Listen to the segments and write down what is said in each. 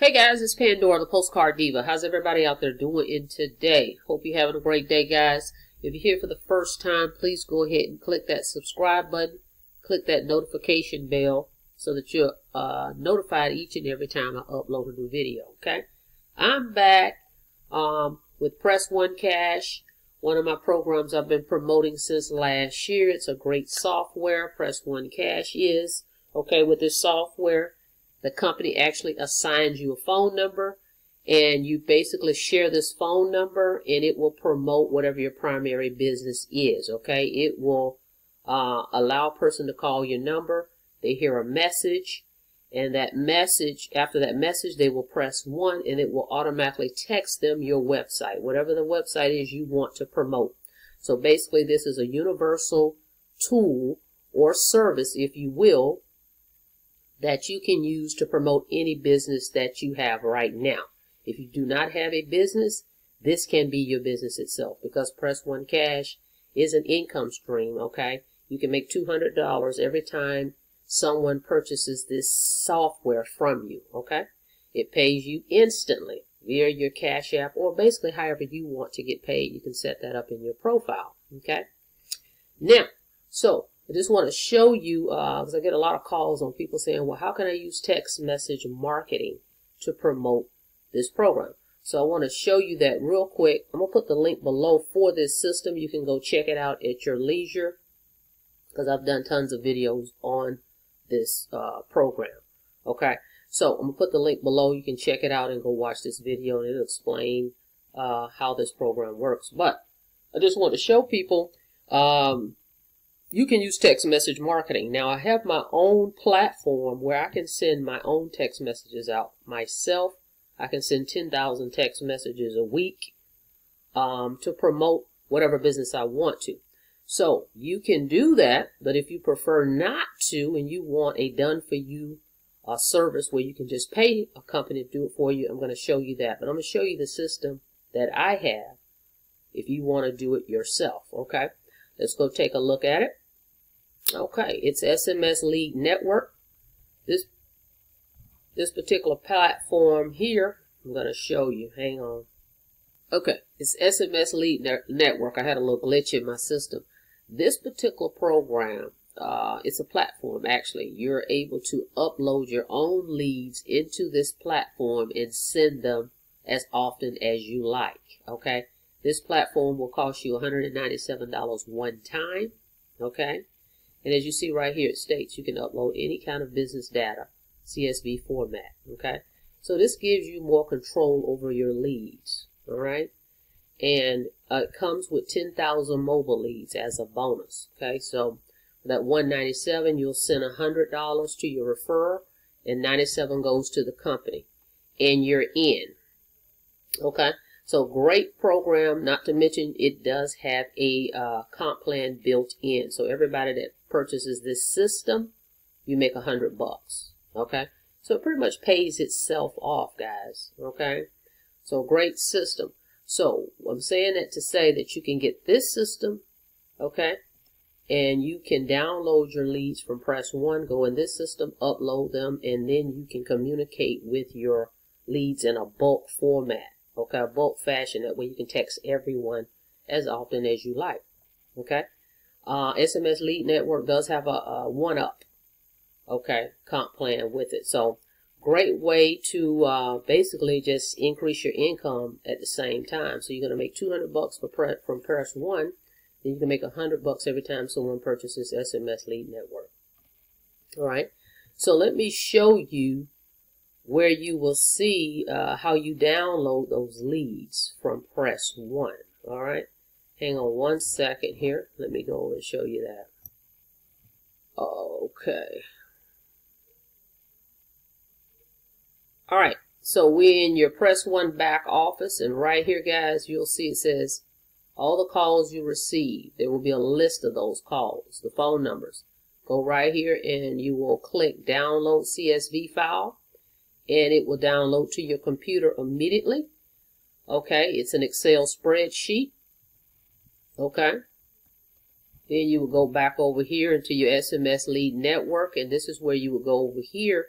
Hey guys, it's Pandora, the Postcard Diva. How's everybody out there doing today? Hope you're having a great day, guys. If you're here for the first time, please go ahead and click that subscribe button. Click that notification bell so that you're notified each and every time I upload a new video, okay? I'm back with Press One Cash, one of my programs I've been promoting since last year. It's a great software, Press One Cash is. Okay, with this software, the company actually assigns you a phone number, and you basically share this phone number, and it will promote whatever your primary business is, okay? It will allow a person to call your number. They hear a message, and that message, after that message, they will press 1, and it will automatically text them your website, whatever the website is you want to promote. So basically, this is a universal tool or service, if you will, that you can use to promote any business that you have right now. If you do not have a business, this can be your business itself, because Press One Cash is an income stream, okay? You can make $200 every time someone purchases this software from you, okay? It pays you instantly via your Cash App, or basically however you want to get paid. You can set that up in your profile, okay? Now, so I just want to show you, because I get a lot of calls on people saying, well, how can I use text message marketing to promote this program? So I want to show you that real quick. I'm going to put the link below for this system. You can go check it out at your leisure, because I've done tons of videos on this program. Okay, so I'm going to put the link below. You can check it out and go watch this video, and it'll explain how this program works. But I just want to show people you can use text message marketing. Now, I have my own platform where I can send my own text messages out myself. I can send 10,000 text messages a week to promote whatever business I want to. So you can do that, but if you prefer not to and you want a done-for-you service where you can just pay a company to do it for you, I'm going to show you that. But I'm going to show you the system that I have if you want to do it yourself, okay? Let's go take a look at it. Okay, it's SMS Lead Network. This particular platform here, I'm going to show you. Hang on. Okay, it's SMS Lead Network. I had a little glitch in my system. This particular program, it's a platform actually. You're able to upload your own leads into this platform and send them as often as you like. Okay, this platform will cost you $197 one time. Okay. And as you see right here, it states you can upload any kind of business data, CSV format, okay? So this gives you more control over your leads, all right? And it comes with 10,000 mobile leads as a bonus, okay? So that $197, you'll send $100 to your referrer, and $97 goes to the company, and you're in, okay? So great program, not to mention it does have a comp plan built in. So everybody that purchases this system, you make $100, okay? So it pretty much pays itself off, guys, okay? So great system. So I'm saying that to say that you can get this system, okay? And you can download your leads from Press One, go in this system, upload them, and then you can communicate with your leads in a bulk format. Okay, a bulk fashion, that way you can text everyone as often as you like. Okay, SMS Lead Network does have a one-up, okay, comp plan with it. So great way to basically just increase your income at the same time. So you're going to make $200 from Press One, then you can make $100 every time someone purchases SMS Lead Network. All right, so let me show you where you will see how you download those leads from Press One. All right, hang on one second here. Let me go over and show you that. Okay. All right, so we're in your Press One back office, and right here, guys, you'll see it says all the calls you receive. There will be a list of those calls, the phone numbers. Go right here, and you will click Download CSV File. And it will download to your computer immediately. Okay, it's an Excel spreadsheet. Okay, then you will go back over here into your SMS Lead Network, and this is where you will go over here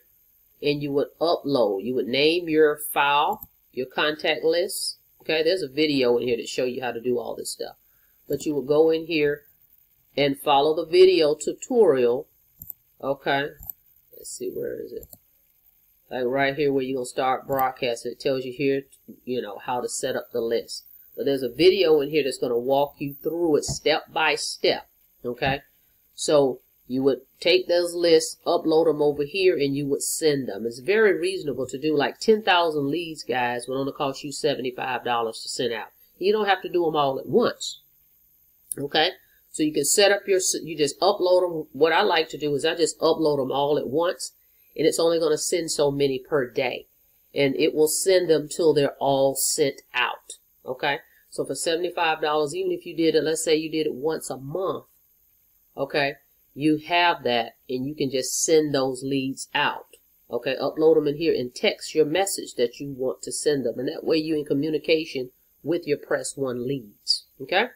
and you would upload. You would name your file, your contact list. Okay, there's a video in here to show you how to do all this stuff. But you would go in here and follow the video tutorial. Okay, let's see, where is it? Like right here where you're going to start broadcasting. It tells you here, you know, how to set up the list. But there's a video in here that's going to walk you through it step by step. Okay, so you would take those lists, upload them over here, and you would send them. It's very reasonable to do. Like 10,000 leads, guys, would only cost you $75 to send out. You don't have to do them all at once. Okay, so you can set up your, you just upload them. What I like to do is I just upload them all at once, and it's only going to send so many per day. And it will send them till they're all sent out. Okay, so for $75, even if you did it, let's say you did it once a month, okay, you have that, and you can just send those leads out. Okay, upload them in here and text your message that you want to send them, and that way you're in communication with your Press 1 leads. Okay,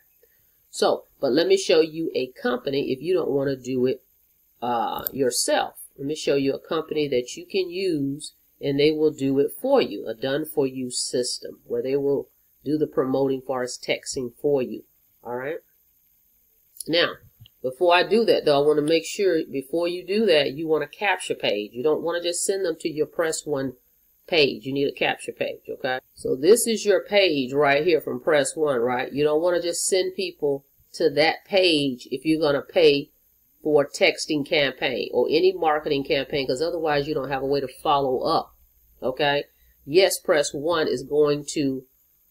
so, but let me show you a company if you don't want to do it yourself. Let me show you a company that you can use, and they will do it for you, a done-for-you system, where they will do the promoting for us texting for you. All right, now, before I do that, though, I want to make sure before you do that, you want a capture page. You don't want to just send them to your Press 1 page. You need a capture page, okay? So this is your page right here from Press 1, right? You don't want to just send people to that page if you're going to pay for a texting campaign or any marketing campaign, because otherwise you don't have a way to follow up, okay? Yes, Press 1 is going to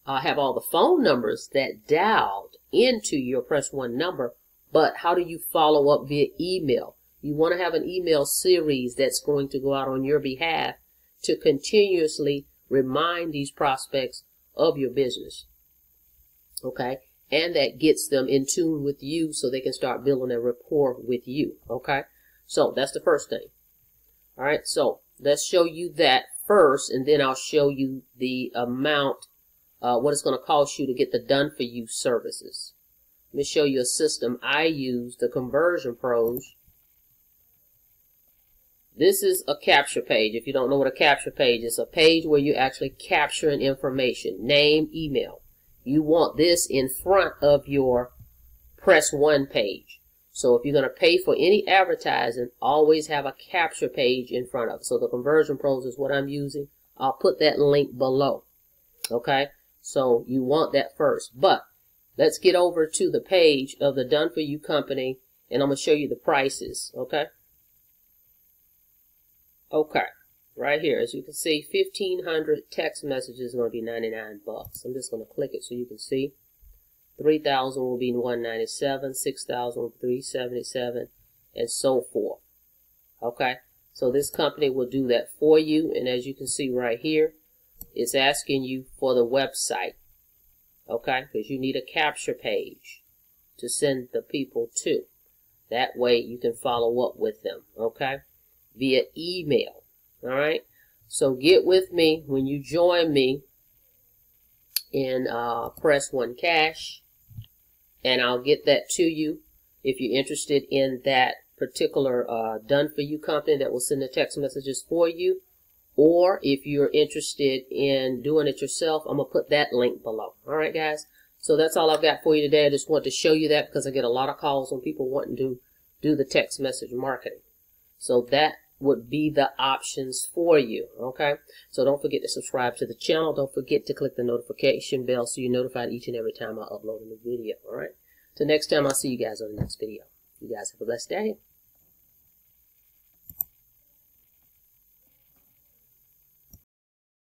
have all the phone numbers that dialed into your Press 1 number, but how do you follow up via email? You want to have an email series that's going to go out on your behalf to continuously remind these prospects of your business. Okay? And that gets them in tune with you so they can start building a rapport with you. Okay? So that's the first thing. All right? So let's show you that first, and then I'll show you the amount, what it's going to cost you to get the done-for-you services. Let me show you a system I use, the Conversion Pros. This is a capture page. If you don't know what a capture page is, a page where you're actually capturing information, name, email. You want this in front of your Press 1 page. So if you're going to pay for any advertising, always have a capture page in front of it. So the Conversion Pros is what I'm using. I'll put that link below. Okay? So you want that first. But let's get over to the page of the Done For You company, and I'm going to show you the prices, okay? Okay, right here, as you can see, 1,500 text messages is going to be $99. I'm just going to click it so you can see. 3,000 will be $197, 6,000 will be $377, and so forth. Okay, so this company will do that for you, and as you can see right here, it's asking you for the website. Okay, because you need a capture page to send the people to. That way you can follow up with them, okay, via email. All right, so get with me when you join me in Press 1 Cash, and I'll get that to you if you're interested in that particular done-for-you company that will send the text messages for you. Or if you're interested in doing it yourself, I'm going to put that link below. All right, guys. So that's all I've got for you today. I just want to show you that because I get a lot of calls on people wanting to do the text message marketing. So that would be the options for you. Okay. So don't forget to subscribe to the channel. Don't forget to click the notification bell so you're notified each and every time I upload a new video. All right. Till next time, I'll see you guys on the next video. You guys have a blessed day.